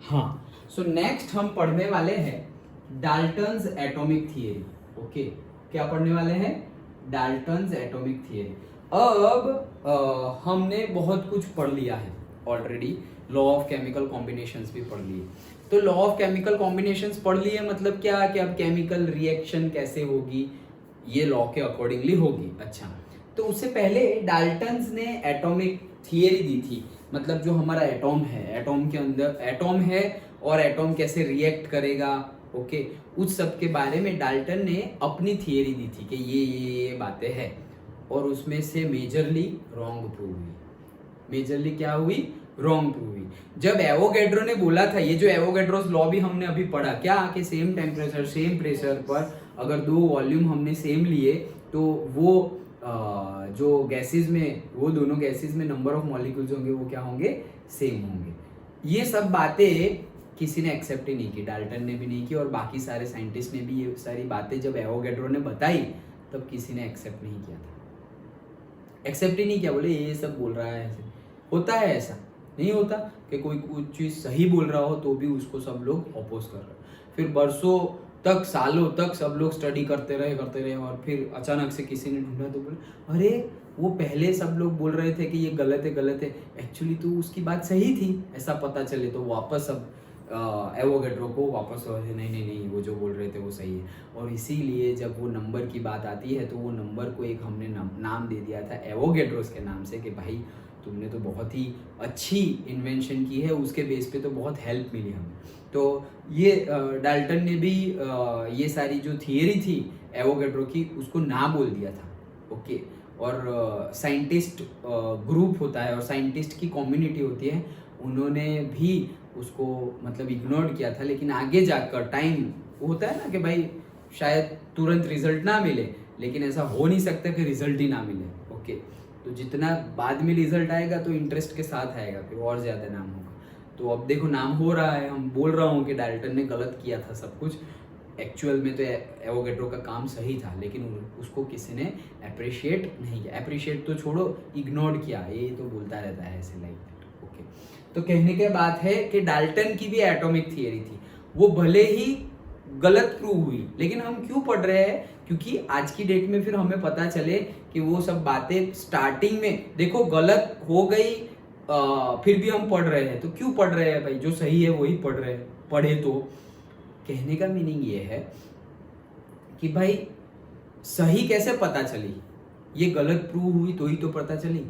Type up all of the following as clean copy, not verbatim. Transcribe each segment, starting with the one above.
हाँ, so next हम पढ़ने वाले हैं डाल्टन्स एटॉमिक थियरी। ओके, क्या पढ़ने वाले हैं? Dalton's atomic theory. अब हमने बहुत कुछ पढ़ लिया है already, law of chemical combinations भी पढ़ लिए। तो लॉ ऑफ केमिकल कॉम्बिनेशंस पढ़ लिए मतलब क्या कि अब केमिकल रिएक्शन कैसे होगी ये लॉ के अकॉर्डिंगली होगी। अच्छा, तो उससे पहले डाल्टन्स ने एटॉमिक थियरी दी थी, मतलब जो हमारा एटॉम है, एटॉम के अंदर एटॉम है और एटॉम कैसे रिएक्ट करेगा, ओके, उस सब के बारे में डाल्टन ने अपनी थियरी दी थी कि ये बातें हैं, और उसमें से मेजरली रॉन्ग प्रूव हुई। मेजरली क्या हुई? रॉन्ग प्रूव हुई। जब एवोगैड्रो ने बोला था, ये जो एवोगैड्रोस लॉ भी हमने अभी पढ़ा, क्या कि सेम टेम्परेचर सेम प्रेशर पर अगर दो वॉल्यूम हमने सेम लिए तो वो जो गैसेस में, वो दोनों गैसेस में नंबर ऑफ मॉलिक्यूल्स होंगे वो क्या होंगे? सेम होंगे। ये सब बातें किसी ने एक्सेप्ट ही नहीं की, डाल्टन ने भी नहीं की और बाकी सारे साइंटिस्ट ने भी ये सारी बातें जब एवोगैड्रो ने बताई तब किसी ने एक्सेप्ट नहीं किया था। एक्सेप्ट ही नहीं किया, बोले ये सब बोल रहा है। ऐसे होता है? ऐसा नहीं होता कि कोई कुछ चीज़ सही बोल रहा हो तो भी उसको सब लोग अपोज कर रहे हो। फिर बरसों तक, सालों तक सब लोग स्टडी करते रहे और फिर अचानक से किसी ने ढूंढा तो बोले अरे वो पहले सब लोग बोल रहे थे कि ये गलत है, एक्चुअली तो उसकी बात सही थी, ऐसा पता चले तो वापस अब एवोगैड्रो को वापस नहीं वो जो बोल रहे थे वो सही है। और इसीलिए जब वो नंबर की बात आती है तो वो नंबर को एक हमने नाम दे दिया था एवोगैड्रोस के नाम से कि भाई तुमने तो बहुत ही अच्छी इन्वेंशन की है, उसके बेस पे तो बहुत हेल्प मिली हमें। तो ये डाल्टन ने भी ये सारी जो थियरी थी एवोगैड्रो की उसको ना बोल दिया था। ओके, और साइंटिस्ट ग्रुप होता है और साइंटिस्ट की कम्युनिटी होती है, उन्होंने भी उसको मतलब इग्नोर किया था। लेकिन आगे जाकर टाइम होता है ना कि भाई शायद तुरंत रिजल्ट ना मिले, लेकिन ऐसा हो नहीं सकता कि रिजल्ट ही ना मिले। ओके, तो जितना बाद में रिजल्ट आएगा तो इंटरेस्ट के साथ आएगा, फिर और ज़्यादा नाम होगा। तो अब देखो नाम हो रहा है, हम बोल रहा हूँ कि डाल्टन ने गलत किया था सब कुछ, एक्चुअल में तो एवोगैड्रो का काम सही था, लेकिन उसको किसी ने अप्रिशिएट नहीं किया। अप्रिशिएट तो छोड़ो, इग्नोर किया, ये तो बोलता रहता है ऐसे लाइक दैट। ओके, तो कहने के बात है कि डाल्टन की भी एटॉमिक थियरी थी, वो भले ही गलत प्रूव हुई, लेकिन हम क्यों पढ़ रहे हैं? क्योंकि आज की डेट में फिर हमें पता चले कि वो सब बातें स्टार्टिंग में देखो गलत हो गई, फिर भी हम पढ़ रहे हैं। तो क्यों पढ़ रहे हैं भाई? जो सही है वही पढ़ रहे हैं, पढ़े तो। कहने का मीनिंग ये है कि भाई सही कैसे पता चली? ये गलत प्रूव हुई तो ही तो पता चली।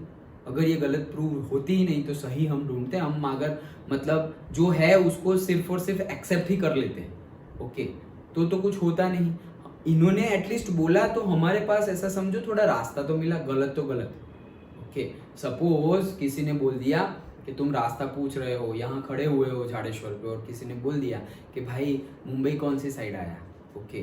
अगर ये गलत प्रूव होती ही नहीं तो सही हम ढूंढते, हम अगर मतलब जो है उसको सिर्फ और सिर्फ एक्सेप्ट ही कर लेते हैं, ओके, तो कुछ होता नहीं। इन्होंने एटलीस्ट बोला तो हमारे पास ऐसा समझो थोड़ा रास्ता तो मिला, गलत तो गलत। ओके, सपोज किसी ने बोल दिया कि तुम रास्ता पूछ रहे हो, यहाँ खड़े हुए हो झाड़ेश्वर पे, और किसी ने बोल दिया कि भाई मुंबई कौन सी साइड आया, ओके,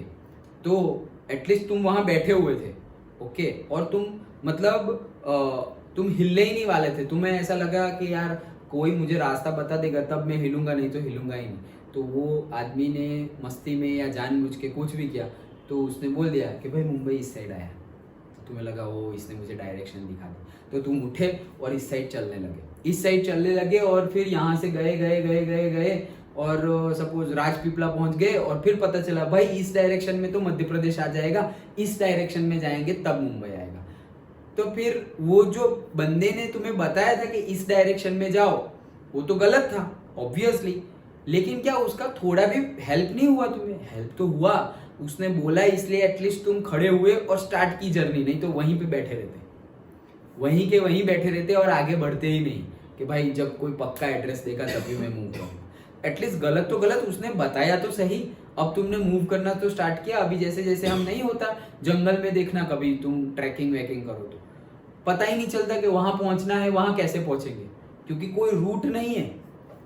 तो एटलीस्ट तुम वहाँ बैठे हुए थे, ओके, और तुम मतलब तुम हिलने ही नहीं वाले थे, तुम्हें ऐसा लगा कि यार कोई मुझे रास्ता बता देगा तब मैं हिलूंगा, नहीं तो हिलूंगा ही नहीं। तो वो आदमी ने मस्ती में या जानबूझ के कुछ भी किया, तो उसने बोल दिया कि भाई मुंबई इस साइड आया। तुम्हें लगा वो इसने मुझे डायरेक्शन दिखा दी, तो तुम उठे और इस साइड चलने लगे और फिर यहाँ से गए और सपोज राजपीपला पहुंच गए, और फिर पता चला भाई इस डायरेक्शन में तो मध्य प्रदेश आ जाएगा, इस डायरेक्शन में जाएंगे तब मुंबई आएगा। तो फिर वो जो बंदे ने तुम्हें बताया था कि इस डायरेक्शन में जाओ, वो तो गलत था ऑब्वियसली, लेकिन क्या उसका थोड़ा भी हेल्प नहीं हुआ तुम्हें? हेल्प तो हुआ, उसने बोला इसलिए एटलीस्ट तुम खड़े हुए और स्टार्ट की जर्नी, नहीं तो वहीं पे बैठे रहते, वहीं के वहीं बैठे रहते और आगे बढ़ते ही नहीं कि भाई जब कोई पक्का एड्रेस देगा तभी मैं मूव करूँगा। एटलीस्ट गलत तो गलत, उसने बताया तो सही, अब तुमने मूव करना तो स्टार्ट किया। अभी जैसे जैसे हम नहीं होता जंगल में, देखना कभी तुम ट्रैकिंग वैकिंग करो तो पता ही नहीं चलता कि वहां पहुंचना है, वहां कैसे पहुंचेंगे, क्योंकि कोई रूट नहीं है,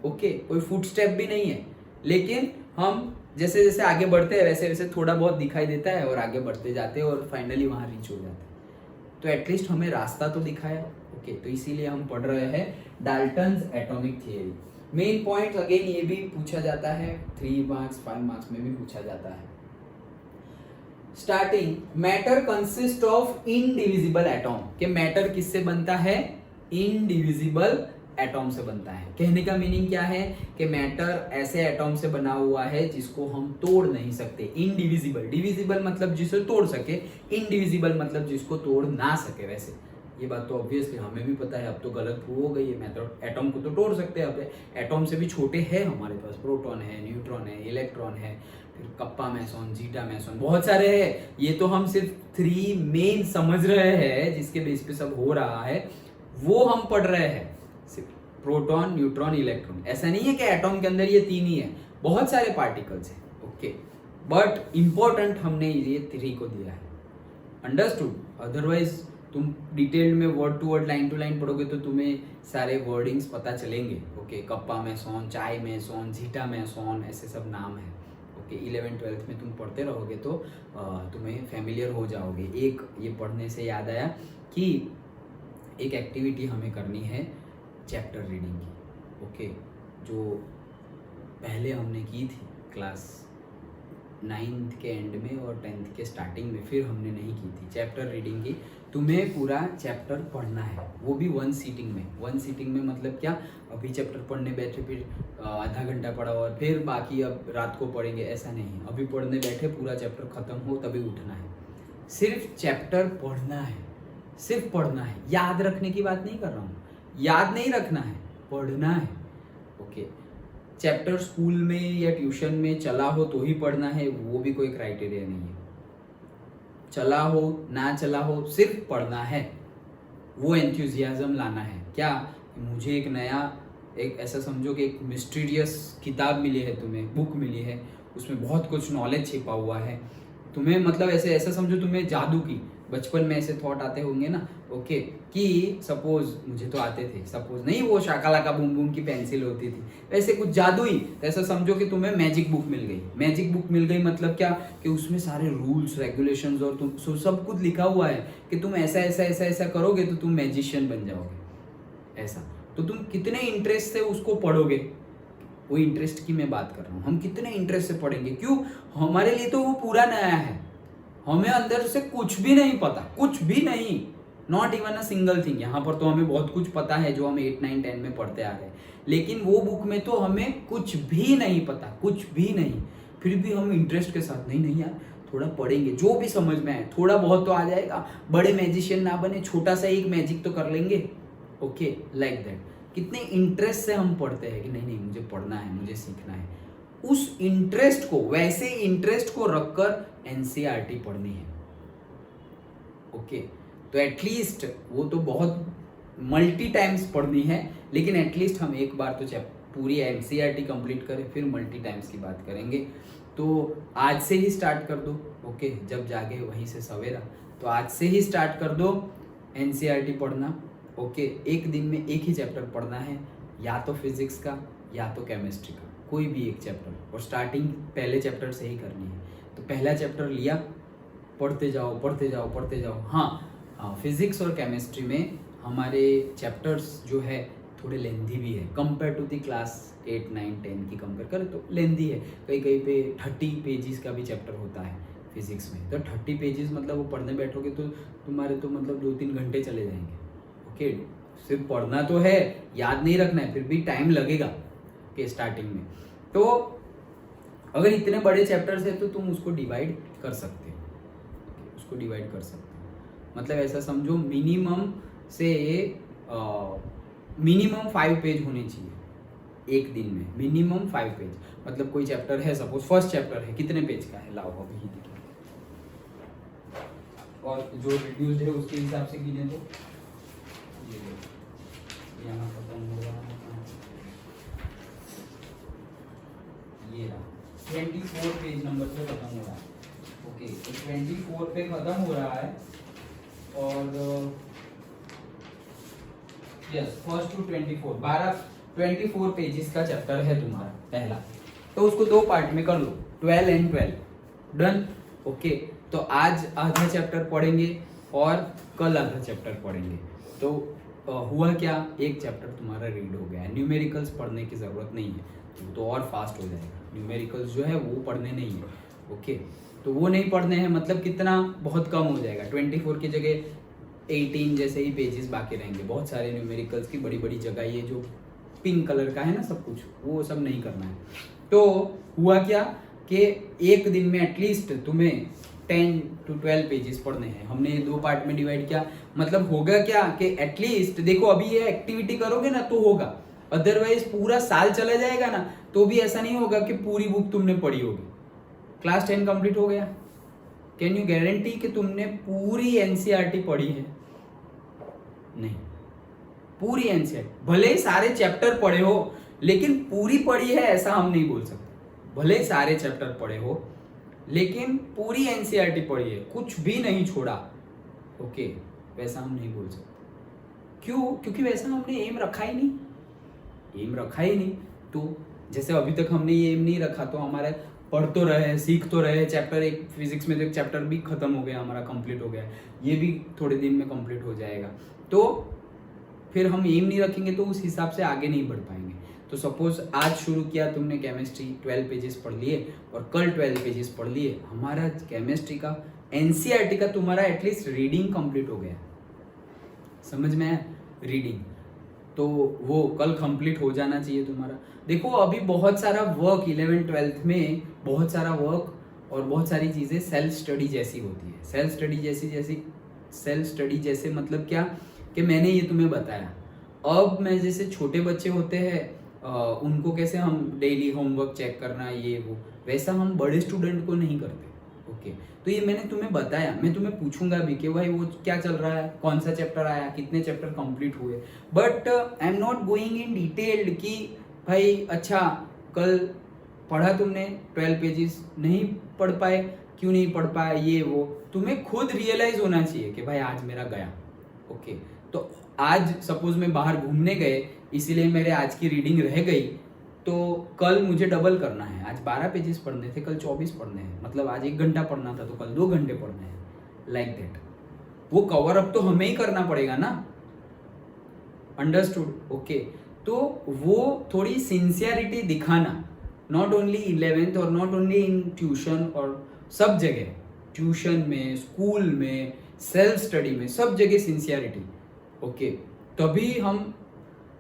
ओके, कोई फुट स्टेप भी नहीं है। लेकिन हम जैसे जैसे आगे बढ़ते हैं वैसे वैसे थोड़ा बहुत दिखाई देता है और आगे बढ़ते जाते हैं और फाइनली वहां रीच हो जाते हैं। तो एटलीस्ट हमें रास्ता तो दिखाया, ओके, तो इसीलिए हम पढ़ रहे हैं Dalton's atomic theory. Main point again ये भी पूछा जाता है, 3 मार्क्स 5 मार्क्स में भी पूछा जाता है। Starting, matter consist of indivisible atom, कि मैटर किससे बनता है? इनडिविजिबल एटॉम से बनता है। कहने का मीनिंग क्या है कि मैटर ऐसे एटॉम से बना हुआ है जिसको हम तोड़ नहीं सकते। इनडिविजिबल, डिविजिबल मतलब जिसे तोड़ सके, इनडिविजिबल मतलब जिसको तोड़ ना सके। वैसे ये बात तो ऑब्वियसली हमें भी पता है, अब तो गलत प्रूव हो गई है। मैटर एटॉम को तो तोड़ सकते हैं, अब एटॉम से भी छोटे हैं हमारे पास, प्रोटॉन है, न्यूट्रॉन है, इलेक्ट्रॉन है, फिर कप्पा मैसॉन, जीटा मैसॉन, बहुत सारे हैं। ये तो हम सिर्फ 3 मेन समझ रहे हैं जिसके बेस पे सब हो रहा है, वो हम पढ़ रहे हैं। सिर्फ प्रोटॉन, न्यूट्रॉन, इलेक्ट्रॉन। ऐसा नहीं है कि एटॉम के अंदर ये 3 ही है, बहुत सारे पार्टिकल्स हैं। ओके, बट इंपॉर्टेंट हमने ये 3 को दिया है। अंडरस्टूड? अदरवाइज तुम डिटेल्ड में word to word, line to line पढ़ोगे तो तुम्हें सारे वर्डिंग्स पता चलेंगे। Okay, kappa meson, chi meson, zeta meson, ऐसे सब नाम है। ओके, 11th-12th में तुम पढ़ते रहोगे तो तुम्हें फैमिलियर हो जाओगे। एक ये पढ़ने से याद आया कि एक एक्टिविटी हमें करनी है चैप्टर रीडिंग की। ओके, जो पहले हमने की थी क्लास 9th के एंड में और 10th के स्टार्टिंग में, फिर हमने नहीं की थी चैप्टर रीडिंग की। तुम्हें पूरा चैप्टर पढ़ना है, वो भी 1 सीटिंग में। 1 सीटिंग में मतलब क्या, अभी चैप्टर पढ़ने बैठे, फिर आधा घंटा पढ़ा और फिर बाकी अब रात को पढ़ेंगे, ऐसा नहीं। अभी पढ़ने बैठे, पूरा चैप्टर खत्म हो तभी उठना है। सिर्फ चैप्टर पढ़ना है, सिर्फ पढ़ना है। याद रखने की बात नहीं कर रहा हूँ, याद नहीं रखना है, पढ़ना है। ओके, चैप्टर स्कूल में या ट्यूशन में चला हो तो ही पढ़ना है, वो भी कोई क्राइटेरिया नहीं है। चला हो ना चला हो, सिर्फ पढ़ना है। वो एंथुजियाज्म लाना है। क्या, मुझे एक नया, एक ऐसा समझो कि एक मिस्टीरियस किताब मिली है तुम्हें, बुक मिली है, उसमें बहुत कुछ नॉलेज छिपा हुआ है तुम्हें। मतलब ऐसे ऐसा समझो तुम्हें जादू की, बचपन में ऐसे थॉट आते होंगे ना। ओके, कि सपोज, मुझे तो आते थे, सपोज नहीं, वो शाकालाका बूम बूम की पेंसिल होती थी, वैसे कुछ जादू ही। ऐसा समझो कि तुम्हें मैजिक बुक मिल गई। मैजिक बुक मिल गई मतलब क्या, कि उसमें सारे रूल्स रेगुलेशंस और तुम सब कुछ लिखा हुआ है कि तुम ऐसा ऐसा ऐसा ऐसा करोगे तो तुम मैजिशियन बन जाओगे। ऐसा तो तुम कितने इंटरेस्ट से उसको पढ़ोगे, वो इंटरेस्ट की मैं बात कर रहा हूँ। हम कितने इंटरेस्ट से पढ़ेंगे, क्यों, हमारे लिए तो वो पूरा नया है। हमें अंदर से कुछ भी नहीं पता, कुछ भी नहीं, not even a single thing. यहाँ पर तो हमें बहुत कुछ पता है जो हम 8, 9, 10 में पढ़ते आ रहे हैं, लेकिन वो बुक में तो हमें कुछ भी नहीं पता, कुछ भी नहीं। फिर भी हम इंटरेस्ट के साथ, नहीं नहीं यार थोड़ा पढ़ेंगे, जो भी समझ में आए, थोड़ा बहुत तो आ जाएगा, बड़े मैजिशियन ना बने, छोटा सा एक मैजिक तो कर लेंगे। Okay, like that. कितने इंटरेस्ट से हम पढ़ते हैं कि नहीं नहीं मुझे पढ़ना है, मुझे सीखना है। उस इंटरेस्ट को, वैसे इंटरेस्ट को रखकर एनसीईआरटी पढ़नी है। ओके, तो एटलीस्ट वो तो बहुत मल्टी टाइम्स पढ़नी है, लेकिन एटलीस्ट हम एक बार तो पूरी एनसीईआरटी कंप्लीट करें, फिर मल्टी टाइम्स की बात करेंगे। तो आज से ही स्टार्ट कर दो। ओके, जब जागे वहीं से सवेरा, तो आज से ही स्टार्ट कर दो एनसीईआरटी पढ़ना। ओके, एक दिन में एक ही चैप्टर पढ़ना है, या तो फिजिक्स का या तो केमिस्ट्री का, कोई भी एक चैप्टर, और स्टार्टिंग पहले चैप्टर से ही करनी है। तो पहला चैप्टर लिया, पढ़ते जाओ पढ़ते जाओ पढ़ते जाओ। हाँ, फिजिक्स और केमिस्ट्री में हमारे चैप्टर्स जो है थोड़े लेंथी भी है, कंपेयर टू दी क्लास 8, 9, 10 की कंपेयर करें तो लेंथी है। कहीं कहीं पे 30 पेजेस का भी चैप्टर होता है फिजिक्स में। तो 30 पेजेस मतलब वो पढ़ने बैठोगे तो तुम्हारे तो मतलब 2-3 घंटे चले जाएंगे। ओके, सिर्फ पढ़ना तो है, याद नहीं रखना है, फिर भी टाइम लगेगा के स्टार्टिंग में। तो अगर इतने बड़े चैप्टर्स है तो तुम उसको डिवाइड कर सकते हो, उसको डिवाइड कर सकते हो। मतलब ऐसा समझो मिनिमम से मिनिमम 5 पेज होने चाहिए एक दिन में, मिनिमम 5 पेज। मतलब कोई चैप्टर है, सपोज फर्स्ट चैप्टर है, कितने पेज का है, लाओ अभी ही देखो, और जो रिड्यूस्ड है उसके हिसाब से गिने तो ये देखो यहाँ खत्म हो रहा है, ये रहा 24 पेज नंबर पे खत्म हो रहा है। ओके, तो 24 पे खत्म हो रहा है, और यस, फर्स्ट टू 24 पेजेस का चैप्टर है तुम्हारा पहला। तो उसको 2 पार्ट में कर लो, 12 एंड 12, डन। ओके, तो आज आधा चैप्टर पढ़ेंगे और कल आधा चैप्टर पढ़ेंगे। तो हुआ क्या, एक चैप्टर तुम्हारा रीड हो गया है। न्यूमेरिकल्स पढ़ने की ज़रूरत नहीं है, तो और फास्ट हो जाएगा। न्यूमेरिकल्स जो है वो पढ़ने नहीं है। ओके, तो वो नहीं पढ़ने हैं, मतलब कितना, बहुत कम हो जाएगा। 24 की जगह 18 जैसे ही पेजेस बाकी रहेंगे, बहुत सारे न्यूमेरिकल्स की बड़ी बड़ी जगह, ये जो पिंक कलर का है ना सब कुछ, वो सब नहीं करना है। तो हुआ क्या कि एक दिन में एटलीस्ट तुम्हें 10 to 12 पेजेस पढ़ने हैं। हमने ये 2 पार्ट में डिवाइड किया, मतलब होगा क्या कि एटलीस्ट देखो अभी ये एक्टिविटी करोगे ना तो होगा, अदरवाइज पूरा साल चला जाएगा ना तो भी ऐसा नहीं होगा कि पूरी बुक तुमने पढ़ी होगी। क्लास 10 कंप्लीट हो गया, कैन यू गारंटी कि तुमने पूरी एनसीईआरटी पढ़ी है? नहीं, पूरी एनसीईआरटी भले ही सारे चैप्टर पढ़े हो लेकिन पूरी पढ़ी है ऐसा हम नहीं बोल सकते। भले ही सारे चैप्टर पढ़े हो लेकिन पूरी एनसीईआरटी पढ़ी है, कुछ भी नहीं छोड़ा, ओके, वैसा हम नहीं बोल सकते। क्यों? क्योंकि वैसा हमने एम रखा ही नहीं, एम रखा ही नहीं। तो जैसे अभी तक हमने ये एम नहीं रखा तो हमारे पढ़ तो रहे, सीख तो रहे, चैप्टर एक फिजिक्स में तो एक चैप्टर भी खत्म हो गया हमारा, कंप्लीट हो गया, ये भी थोड़े दिन में कंप्लीट हो जाएगा। तो फिर हम एम नहीं रखेंगे तो उस हिसाब से आगे नहीं बढ़ पाएंगे। तो सपोज आज शुरू किया तुमने केमिस्ट्री, 12 पेजेस पढ़ लिए और कल 12 पेजेस पढ़ लिए, हमारा केमिस्ट्री का एनसीईआरटी का तुम्हारा एटलीस्ट रीडिंग कंप्लीट हो गया, समझ में आया? रीडिंग तो वो कल कंप्लीट हो जाना चाहिए तुम्हारा। देखो अभी बहुत सारा वर्क 11-12 में, बहुत सारा वर्क और बहुत सारी चीज़ें सेल्फ स्टडी जैसी होती है। सेल्फ स्टडी जैसे मतलब क्या कि मैंने ये तुम्हें बताया। अब मैं जैसे छोटे बच्चे होते हैं उनको कैसे हम डेली होमवर्क चेक करना ये वो, वैसा हम बड़े स्टूडेंट को नहीं करते, ओके। तो ये मैंने तुम्हें बताया, मैं तुम्हें पूछूंगा भी कि भाई वो क्या चल रहा है, कौन सा चैप्टर आया, कितने चैप्टर कंप्लीट हुए, but I am not going in detailed कि भाई अच्छा कल पढ़ा तुमने 12 पेजेस, नहीं पढ़ पाए, क्यों नहीं पढ़ पाए, ये वो तुम्हें खुद रियलाइज होना चाहिए कि भाई आज मेरा गया, ओके। तो आज सपोज मैं बाहर घूमने गए इसीलिए मेरे आज की रीडिंग रह गई, तो कल मुझे डबल करना है, आज 12 पेजेस पढ़ने थे, कल 24 पढ़ने हैं, मतलब आज 1 घंटा पढ़ना था तो कल 2 घंटे पढ़ने हैं, लाइक दैट। वो कवर अप तो हमें ही करना पड़ेगा ना, अंडरस्टूड, ओके। तो वो थोड़ी सिंसियरिटी दिखाना, नॉट ओनली 11th और नॉट ओनली इन ट्यूशन, और सब जगह, ट्यूशन में, स्कूल में, सेल्फ स्टडी में, सब जगह सिंसियरिटी, ओके। तभी हम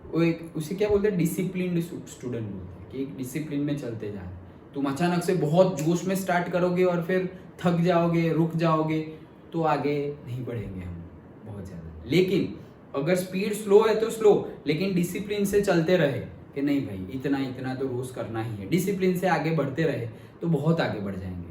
वो एक उसे क्या बोलते हैं, डिसिप्लिन्ड स्टूडेंट बोलते हैं कि एक डिसिप्लिन में चलते जाए। तुम अचानक से बहुत जोश में स्टार्ट करोगे और फिर थक जाओगे, रुक जाओगे, तो आगे नहीं बढ़ेंगे हम बहुत ज़्यादा। लेकिन अगर स्पीड स्लो है तो स्लो, लेकिन डिसिप्लिन से चलते रहे कि नहीं भाई इतना इतना तो रोज करना ही है, डिसिप्लिन से आगे बढ़ते रहे तो बहुत आगे बढ़ जाएंगे,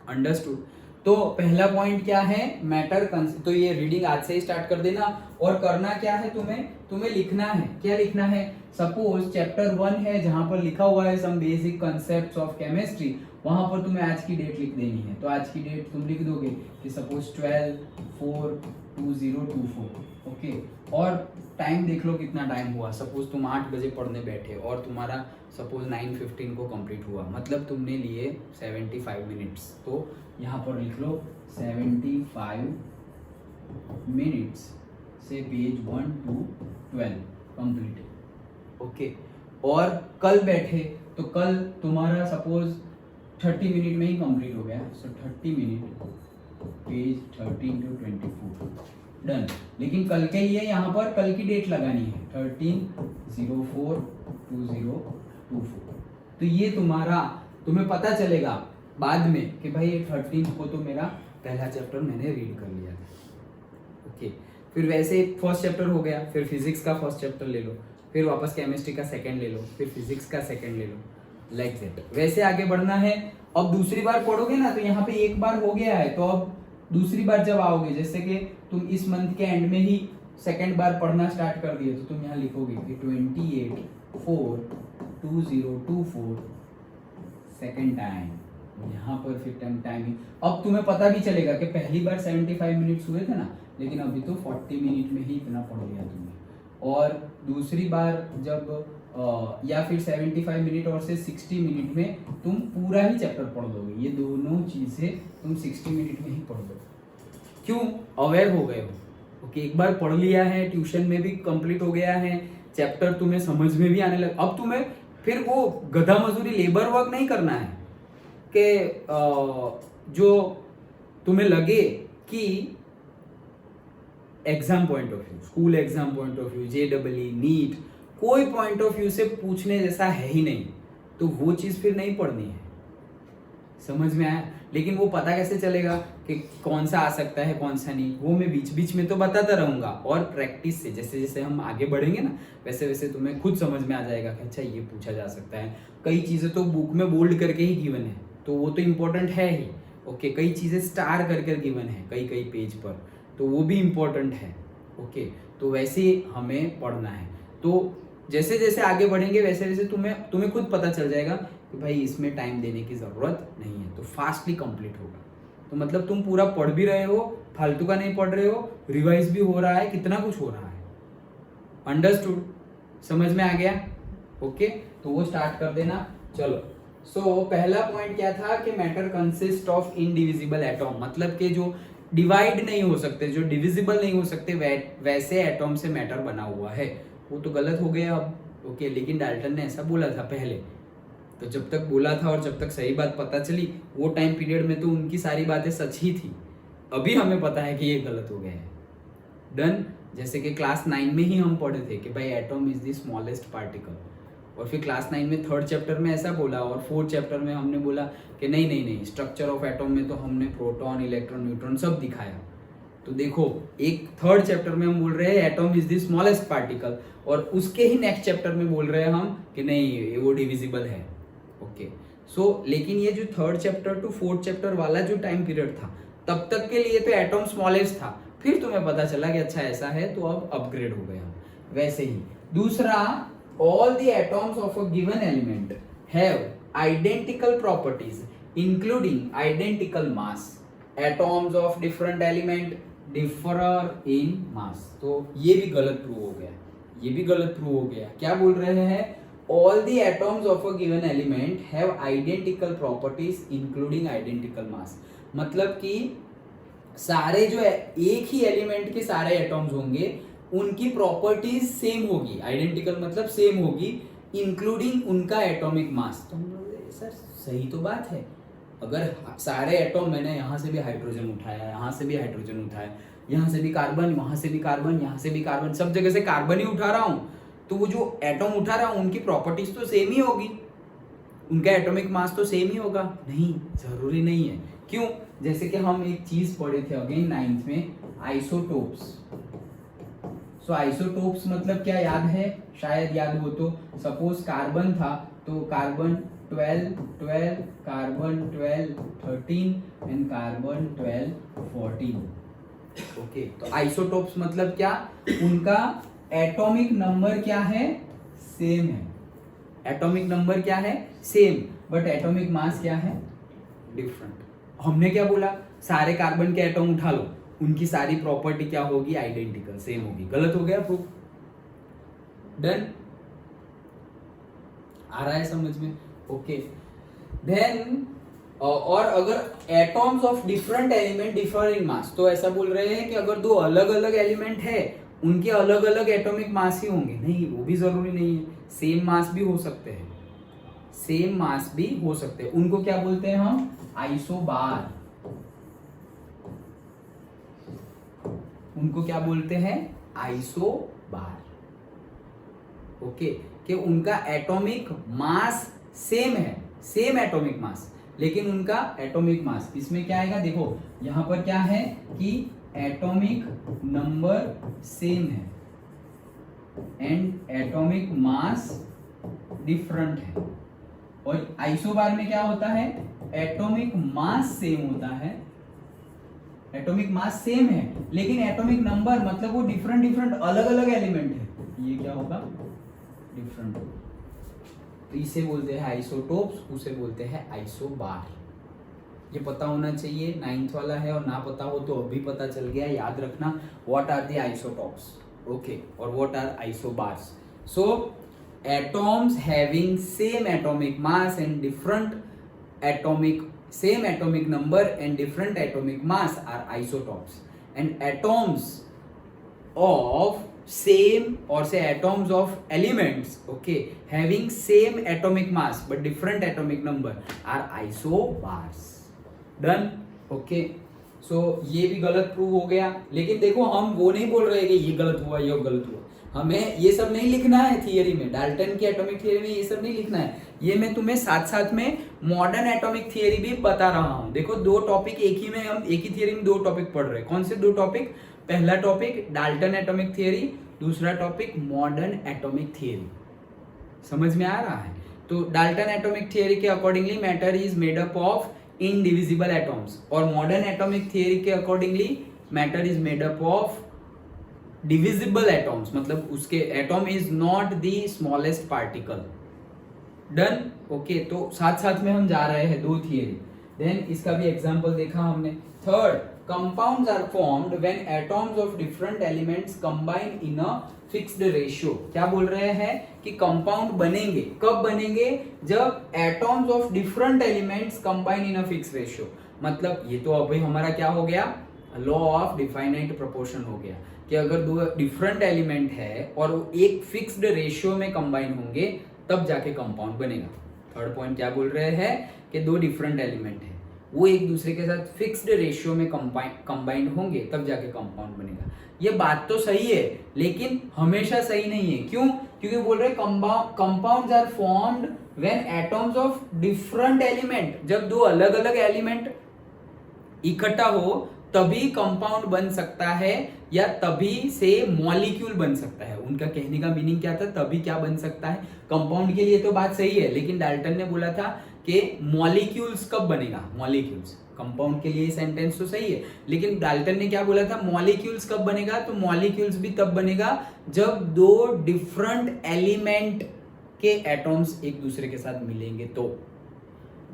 अंडरस्टूड। तो पहला पॉइंट क्या है, मैटर। तो ये रीडिंग आज से ही स्टार्ट कर देना, और करना क्या है तुम्हें लिखना है। क्या लिखना है? सपोज चैप्टर 1 है जहां पर लिखा हुआ है some basic concepts of chemistry, वहां पर तुम्हें आज की डेट लिख देनी है। तो आज की डेट तुम लिख दोगे कि सपोज 12/4/2024, ओके। और टाइम देख लो कितना टाइम हुआ, सपोज तुम 8 बजे पढ़ने बैठे और तुम्हारा सपोज 9:15 को कंप्लीट हुआ, मतलब तुमने लिए 75 मिनट्स। तो यहाँ पर लिख लो 75 मिनट्स से पेज 1 to 12 कंप्लीट, ओके। और कल बैठे तो कल तुम्हारा सपोज 30 मिनट में ही कंप्लीट हो गया, सो 30 मिनट पेज 13 to 24 डन। लेकिन कल के लिए यहाँ पर कल की डेट लगानी है 13/04/2024। तो ये तुम्हें पता चलेगा बाद में कि भाई 13 को तो मेरा पहला चैप्टर मैंने रीड कर लिया था, ओके। फिर वैसे फर्स्ट चैप्टर हो गया, फिर फिजिक्स का फर्स्ट चैप्टर ले लो, फिर वापस केमिस्ट्री का सेकंड ले लो, फिर फिजिक्स का सेकंड ले लो, लाइक दैट। वैसे आगे बढ़ना है। अब दूसरी बार पढ़ोगे ना तो यहाँ पे एक बार हो गया है, तो अब दूसरी बार जब आओगे, जैसे कि तुम इस मंथ के एंड में ही सेकंड बार पढ़ना स्टार्ट कर दिए, तो तुम यहाँ लिखोगे कि 28/4/2024 सेकंड टाइम, यहाँ पर फिर टाइमिंग। अब तुम्हें पता भी चलेगा कि पहली बार 75 मिनट्स हुए थे ना, लेकिन अभी तो 40 मिनट में ही इतना पढ़ लिया तुमने। और दूसरी बार जब या फिर 75 मिनट और से 60 मिनट में तुम पूरा ही चैप्टर पढ़ लोगे। ये दोनों चीजें तुम 60 मिनट में ही पढ़ लो। क्यों? अवेयर हो गए हो, ओके। एक बार पढ़ लिया है, ट्यूशन में भी कंप्लीट हो गया है, चैप्टर तुम्हें समझ में भी आने लगा। अब तुम्हें फिर वो गधा मजदूरी, लेबर वर्क नहीं करना है कि जो तुम्हें लगे कि exam point of view, school exam point of view, JEE, NEET, कोई पॉइंट ऑफ व्यू से पूछने जैसा है ही नहीं, तो वो चीज फिर नहीं पढ़नी है। समझ में आया? लेकिन वो पता कैसे चलेगा कि कौन सा आ सकता है कौन सा नहीं, वो मैं बीच बीच में तो बताता रहूंगा, और प्रैक्टिस से जैसे जैसे हम आगे बढ़ेंगे ना, वैसे वैसे तुम्हें खुद समझ में आ जाएगा कि अच्छा ये पूछा जा सकता है। कई चीजें तो बुक में बोल्ड करके ही गिवन है, तो वो तो इम्पोर्टेंट है ही। ओके, कई चीजें स्टार करके गिवन है कई कई पेज पर, तो वो भी इम्पोर्टेंट है। ओके, तो वैसे ही हमें पढ़ना है। तो जैसे जैसे आगे बढ़ेंगे वैसे वैसे तुम्हें खुद पता चल जाएगा कि भाई इसमें टाइम देने की जरूरत नहीं है, तो फास्टली कंप्लीट होगा। तो मतलब तुम पूरा पढ़ भी रहे हो, फालतू का नहीं पढ़ रहे हो, रिवाइज भी हो रहा है, कितना कुछ हो रहा है। अंडरस्टूड? समझ में आ गया? ओके, तो वो स्टार्ट कर देना। चलो, पहला पॉइंट क्या था कि matter consist of indivisible atom, मतलब कि जो डिवाइड नहीं हो सकते, जो डिविजिबल नहीं हो सकते, वैसे एटॉम से मैटर बना हुआ है। वो तो गलत हो गया अब। ओके, लेकिन डाल्टन ने ऐसा बोला था पहले, तो जब तक बोला था और जब तक सही बात पता चली, वो टाइम पीरियड में तो उनकी सारी बातें सच ही थी। अभी हमें पता है कि ये गलत हो गया है। डन? जैसे कि क्लास 9 में ही हम पढ़े थे कि भाई atom is the smallest particle, और फिर क्लास 9 में 3rd चैप्टर में ऐसा बोला, और 4th चैप्टर में हमने बोला कि नहीं नहीं नहीं, स्ट्रक्चर ऑफ एटॉम में तो हमने प्रोटॉन, इलेक्ट्रॉन, न्यूट्रॉन सब दिखाया। तो देखो, एक 3rd चैप्टर में हम बोल रहे हैं atom is the smallest particle, और उसके ही नेक्स्ट चैप्टर में बोल रहे हैं हम कि नहीं वो डिविजिबल है। ओके, लेकिन ये जो 3rd chapter two 4th chapter वाला जो टाइम पीरियड था, तब तक के लिए तो एटॉम स्मॉलेस्ट था, फिर तुम्हें पता चला कि अच्छा ऐसा है, तो अब अपग्रेड हो गया। वैसे ही दूसरा, all the atoms of a given element have identical properties including identical mass. Atoms of different element differ in mass. तो ये भी गलत प्रूव हो गया, ये भी गलत प्रूव हो गया। क्या बोल रहे हैं? All the atoms of a given element have identical properties including identical mass. मतलब कि सारे जो एक ही एलिमेंट के सारे एटॉम्स होंगे, उनकी प्रॉपर्टीज सेम होगी, आइडेंटिकल मतलब सेम होगी, इंक्लूडिंग उनका एटॉमिक मास। तो हम लोग सर सही तो बात है, अगर सारे एटॉम, मैंने यहाँ से भी हाइड्रोजन उठाया, यहाँ से भी हाइड्रोजन उठाया, यहाँ से भी कार्बन, वहां से भी कार्बन, यहाँ से भी कार्बन, सब जगह से कार्बन ही उठा रहा हूँ, तो वो जो एटॉम उठा रहा हूँ उनकी प्रॉपर्टीज तो सेम ही होगी, उनका एटॉमिक मास तो सेम ही होगा। नहीं, जरूरी नहीं है। क्यों? जैसे कि हम एक चीज पढ़े थे अगेन 9th में, आइसोटोप्स। आइसोटोप्स मतलब क्या याद है? शायद याद हो तो, सपोज कार्बन था तो carbon 12, carbon 12, 13 and carbon 12, 14। Okay, तो आइसोटोप्स मतलब क्या? उनका एटॉमिक नंबर क्या है? सेम है। एटॉमिक नंबर क्या है? सेम, बट एटॉमिक मास क्या है? डिफरेंट। हमने क्या बोला? सारे कार्बन के एटॉम उठा लो, उनकी सारी प्रॉपर्टी क्या होगी? आइडेंटिकल, सेम होगी। गलत हो गया प्रूफ। डन? आ रहा है समझ में? ओके, देन और अगर atoms of different element differ in mass, तो ऐसा बोल रहे हैं कि अगर दो अलग अलग एलिमेंट है, उनके अलग अलग एटॉमिक मास ही होंगे। नहीं, वो भी जरूरी नहीं है, सेम मास भी हो सकते हैं, सेम मास भी हो सकते हैं। उनको क्या बोलते हैं हम? आइसोबार। उनको क्या बोलते हैं? आइसोबार। ओके, कि उनका एटॉमिक मास सेम है, सेम एटॉमिक मास, लेकिन उनका एटॉमिक मास इसमें क्या आएगा? देखो यहां पर क्या है कि एटॉमिक नंबर सेम है एंड एटॉमिक मास डिफरेंट है। और आइसोबार में क्या होता है? एटॉमिक मास सेम होता है, एटॉमिक मास सेम है, लेकिन एटॉमिक नंबर मतलब वो डिफरेंट डिफरेंट अलग अलग एलिमेंट है, ये क्या होगा? डिफरेंट। तो इसे बोलते हैं आइसोटोप्स, उसे बोलते हैं आइसोबार। ये पता होना चाहिए, 9th वाला है, और ना पता हो तो अभी पता चल गया। याद रखना, what are the isotopes, okay, और what are isobars. So atoms having same atomic mass and different atomic same atomic number and different atomic mass are isotopes, and atoms of same, or say atoms of elements, okay, having same atomic mass but different atomic number are isobars. Done? Okay, सो ये भी गलत prove हो गया। लेकिन देखो हम वो नहीं बोल रहे कि ये गलत हुआ ये गलत हुआ, हमें ये सब नहीं लिखना है थियरी में, डाल्टन की एटॉमिक थियरी में ये सब नहीं लिखना है। ये मैं तुम्हें साथ साथ में मॉडर्न एटॉमिक थियरी भी बता रहा हूं। देखो दो टॉपिक एक ही में, हम एक ही थियरी में दो टॉपिक पढ़ रहे हैं। कौन से दो टॉपिक? पहला टॉपिक डाल्टन एटॉमिक थियरी, दूसरा टॉपिक मॉडर्न एटॉमिक थियरी। समझ में आ रहा है? तो डाल्टन एटॉमिक थियरी के accordingly matter is made up of indivisible atoms, और मॉडर्न एटॉमिक थियरी के accordingly matter is made up of divisible atoms, मतलब उसके atom is not the smallest particle. Done? Okay, तो साथ साथ में हम जा रहे हैं दो थियरी। देन इसका भी एग्जांपल देखा हमने। Third, compounds are formed when atoms of different elements combine in a fixed ratio. क्या बोल रहे हैं कि कंपाउंड बनेंगे, कब बनेंगे? जब atoms of different elements combine in a fixed ratio. मतलब ये तो अभी हमारा क्या हो गया? लॉ ऑफ डिफाइनाइट प्रोपोर्शन हो गया कि अगर दो डिफरेंट एलिमेंट है और वो एक फिक्स्ड रेशियो में कंबाइन होंगे तब जाके कंपाउंड बनेगा। थर्ड पॉइंट क्या बोल रहे हैं कि दो डिफरेंट एलिमेंट है, वो एक दूसरे के साथ फिक्स्ड रेशियो में कंबाइंड होंगे तब जाके कंपाउंड बनेगा। ये बात तो सही है लेकिन हमेशा सही नहीं है। क्यों? क्योंकि बोल रहे compounds are formed when atoms of different element, जब दो अलग अलग एलिमेंट इकट्ठा हो तभी कंपाउंड बन सकता है या तभी से मॉलिक्यूल बन सकता है। उनका कहने का मीनिंग क्या था? तभी क्या बन सकता है? कंपाउंड के लिए तो बात सही है, लेकिन डाल्टन ने बोला था कि मॉलिक्यूल्स कब बनेगा? मॉलिक्यूल्स। कंपाउंड के लिए सेंटेंस तो सही है, लेकिन डाल्टन ने क्या बोला था? मॉलिक्यूल्स कब बनेगा? तो मॉलिक्यूल्स भी तब बनेगा जब दो डिफरेंट एलिमेंट के एटॉम्स एक दूसरे के साथ मिलेंगे। तो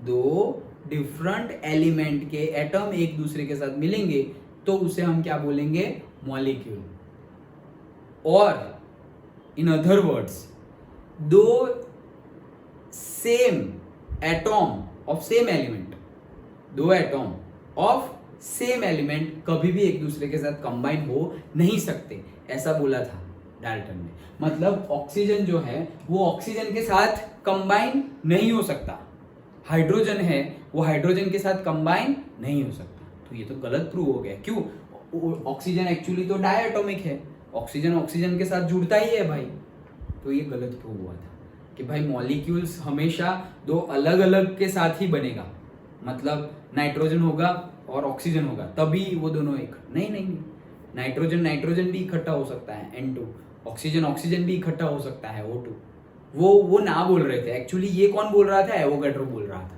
दो डिफरेंट एलिमेंट के एटम एक दूसरे के साथ मिलेंगे तो उसे हम क्या बोलेंगे? मॉलिक्यूल। और इन अदर वर्ड्स, दो same atom of same element, दो एटॉम ऑफ सेम एलिमेंट कभी भी एक दूसरे के साथ कंबाइन हो नहीं सकते, ऐसा बोला था डाल्टन ने। मतलब ऑक्सीजन जो है वो ऑक्सीजन के साथ कंबाइन नहीं हो सकता, हाइड्रोजन है वो हाइड्रोजन के साथ कंबाइन नहीं हो सकता। तो ये तो गलत प्रूव हो गया। क्यों? ऑक्सीजन एक्चुअली तो डायटोमिक है, ऑक्सीजन ऑक्सीजन के साथ जुड़ता ही है भाई। तो ये गलत प्रूव हुआ था कि भाई मॉलिक्यूल्स हमेशा दो अलग अलग के साथ ही बनेगा, मतलब नाइट्रोजन होगा और ऑक्सीजन होगा तभी वो दोनों एक। नहीं नहीं, नाइट्रोजन नाइट्रोजन भी इकट्ठा हो सकता है N2, ऑक्सीजन ऑक्सीजन भी इकट्ठा हो सकता है O2। वो ना बोल रहे थे एक्चुअली। ये कौन बोल रहा था? एवोगैड्रो बोल रहा था।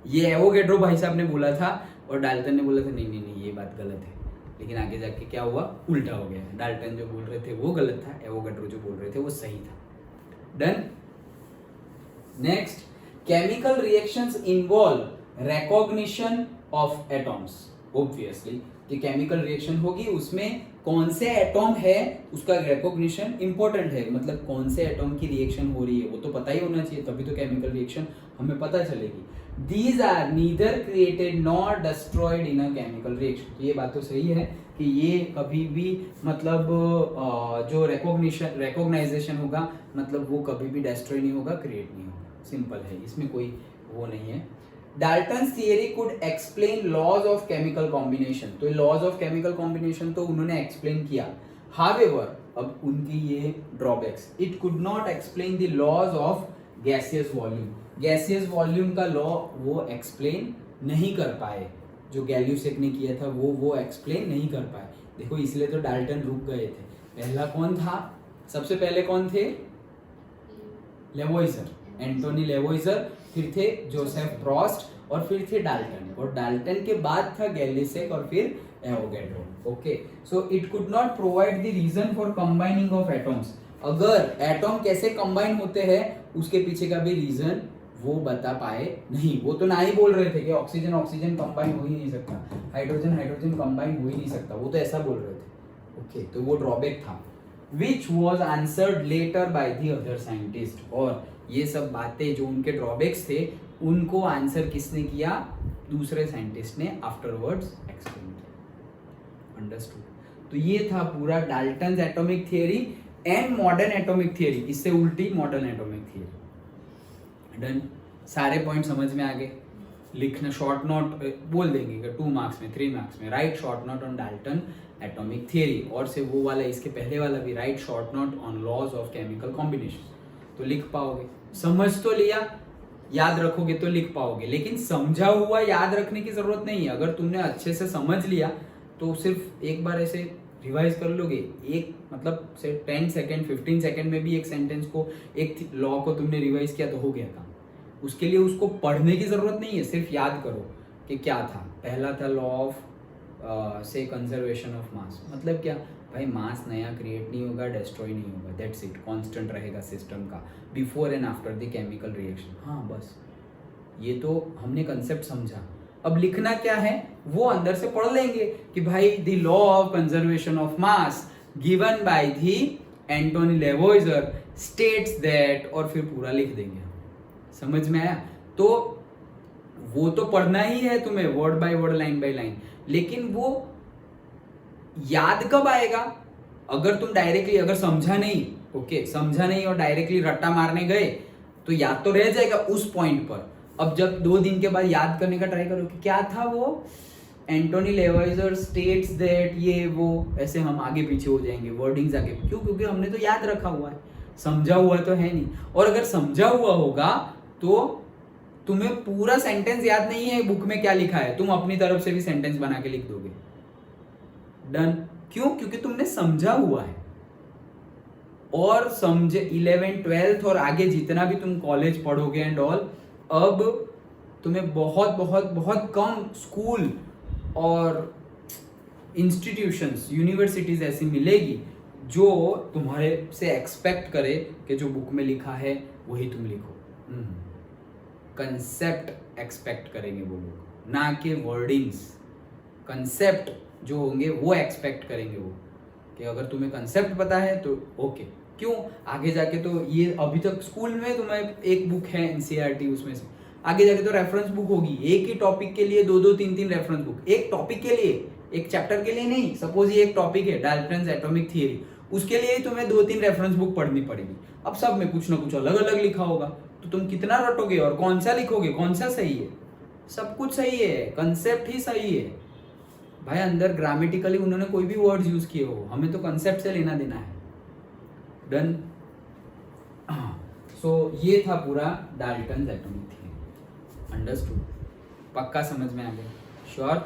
ये एवोगैड्रो भाई साहब ने बोला था और डाल्टन ने बोला था नहीं नहीं नहीं ये बात गलत है। लेकिन आगे जाके क्या हुआ? उल्टा हो गया। डाल्टन जो बोल रहे थे वो गलत था, एवोगैड्रो जो बोल रहे थे वो सही था। Done? Next, chemical reactions involve recognition of atoms. Obviously कि केमिकल रिएक्शन होगी उसमें कौन से एटॉम है उसका रिकॉग्निशन इंपॉर्टेंट है। मतलब कौन से एटॉम की रिएक्शन हो रही है वो तो पता ही होना चाहिए, तभी तो केमिकल रिएक्शन हमें पता चलेगी। These are neither created nor destroyed in a chemical reaction। तो ये बात तो सही है कि ये कभी भी मतलब जो रिकॉग्नाइजेशन होगा मतलब वो कभी भी डिस्ट्रॉय नहीं होगा, क्रिएट नहीं होगा। सिंपल है, इसमें कोई वो नहीं है। Dalton's theory could explain laws of chemical combination. तो लॉज ऑफ केमिकल कॉम्बिनेशन तो उन्होंने एक्सप्लेन किया। हावेवर, अब उनकी ये drawbacks, it could not explain the laws of gaseous volume. Gaseous volume का लॉ वो एक्सप्लेन नहीं कर पाए, जो गैल्यूसेक ने किया था वो एक्सप्लेन नहीं कर पाए। देखो इसलिए तो डाल्टन रुक गए थे। पहला कौन था? सबसे पहले कौन थे? लेवोइजर, एंटोनी लेवोइजर, फिर थे जोसेफ प्रॉस्ट और फिर थे डाल्टन, और डाल्टन के बाद था गैल्यूसेक और फिर Avogadro. Okay, so it could not provide the reason for combining of atoms. अगर एटॉम कैसे कंबाइन होते हैं उसके पीछे का भी रीजन वो बता पाए नहीं। वो तो ना ही बोल रहे थे कि ऑक्सीजन ऑक्सीजन कंबाइन हो ही नहीं सकता, हाइड्रोजन हाइड्रोजन कंबाइन हो ही नहीं सकता, वो तो ऐसा बोल रहे थे। ओके, तो वो ड्रॉबैक था which was answered later by the other scientist. और ये सब बातें जो उनके ड्रॉबैक्स थे उनको आंसर किसने किया? दूसरे साइंटिस्ट ने आफ्टरवर्ड्स एक्सप्लेन किया। अंडरस्टूड? तो ये था पूरा Dalton's atomic theory and modern atomic theory, इससे उल्टी मॉडर्न एटॉमिक थियरी। डन? सारे पॉइंट समझ में आ गए? लिखना शॉर्ट नोट बोल देंगे कि 2 मार्क्स में 3 मार्क्स में write short note on Dalton atomic theory, और से वो वाला इसके पहले वाला भी write short note on laws of chemical combination, तो लिख पाओगे। समझ तो लिया, याद रखोगे तो लिख पाओगे, लेकिन समझा हुआ याद रखने की जरूरत नहीं है। अगर तुमने अच्छे से समझ लिया तो सिर्फ एक बार ऐसे रिवाइज कर लोगे, एक मतलब से 10 सेकेंड 15 सेकेंड में भी एक सेंटेंस को, एक लॉ को तुमने रिवाइज किया तो हो गया काम। उसके लिए उसको पढ़ने की जरूरत नहीं है, सिर्फ याद करो कि क्या था। पहला था लॉ ऑफ से कंजर्वेशन ऑफ मास, मतलब क्या भाई, मास नया क्रिएट नहीं होगा, डिस्ट्रॉय नहीं होगा, दैट्स इट, कांस्टेंट रहेगा सिस्टम का before and after the chemical reaction. हाँ बस ये तो हमने कंसेप्ट समझा। अब लिखना क्या है वो अंदर से पढ़ लेंगे कि भाई the law of conservation of mass given by the Antoine Lavoisier states that, और फिर पूरा लिख देंगे। समझ में आया? तो वो तो पढ़ना ही है तुम्हें word by word, line by line, लेकिन वो याद कब आएगा? अगर तुम डायरेक्टली, अगर समझा नहीं, ओके समझा नहीं और डायरेक्टली रट्टा मारने गए तो याद तो रह जाएगा उस पॉइंट पर। अब जब 2 दिन के बाद याद करने का ट्राई करो कि क्या था वो, एंटोनी लेवाइजर स्टेट्स दैट, ये वो, ऐसे हम आगे पीछे हो जाएंगे, वर्डिंग्स आगे, क्यों? क्योंकि हमने तो याद रखा हुआ है, समझा हुआ तो है नहीं। और अगर समझा हुआ होगा तो तुम्हें पूरा सेंटेंस याद नहीं है बुक में क्या लिखा है, तुम अपनी तरफ से भी सेंटेंस बना के लिख दोगे। डन। क्यों? क्योंकि तुमने समझा हुआ है। और समझे 11th 12th और आगे जितना भी तुम कॉलेज पढ़ोगे एंड ऑल, अब तुम्हें बहुत बहुत बहुत कम स्कूल और इंस्टीट्यूशंस, यूनिवर्सिटीज ऐसी मिलेगी जो तुम्हारे से एक्सपेक्ट करे कि जो बुक में लिखा है वही तुम लिखो। कंसेप्ट एक्सपेक्ट करेंगे वो लोग, ना कि वर्डिंग्स। कंसेप्ट जो होंगे वो एक्सपेक्ट करेंगे वो, कि अगर तुम्हें कंसेप्ट पता है तो ओके। क्यों? आगे जाके तो ये अभी तक स्कूल में तुम्हें एक बुक है एनसीईआरटी, उसमें से आगे जाके तो रेफरेंस बुक होगी, एक ही टॉपिक के लिए 2-2 3-3 रेफरेंस बुक, एक टॉपिक के लिए, एक चैप्टर के लिए नहीं। सपोज ये एक टॉपिक है डाल्टन्स एटॉमिक थियरी, उसके लिए तुम्हें 2-3 रेफरेंस बुक पढ़नी पड़ेगी। अब सब में कुछ ना कुछ अलग अलग लिखा होगा, तो तुम कितना रटोगे और कौन सा लिखोगे, कौन सा सही है? सब कुछ सही है, कंसेप्ट ही सही है भाई। अंदर ग्रामेटिकली उन्होंने कोई भी वर्ड्स यूज किए हो, हमें तो कंसेप्ट से लेना देना है। डन। सो ये था पूरा डाल्टन्स एटॉमिक थियरी। अंडरस्टूड? पक्का समझ में आ गया? श्योर?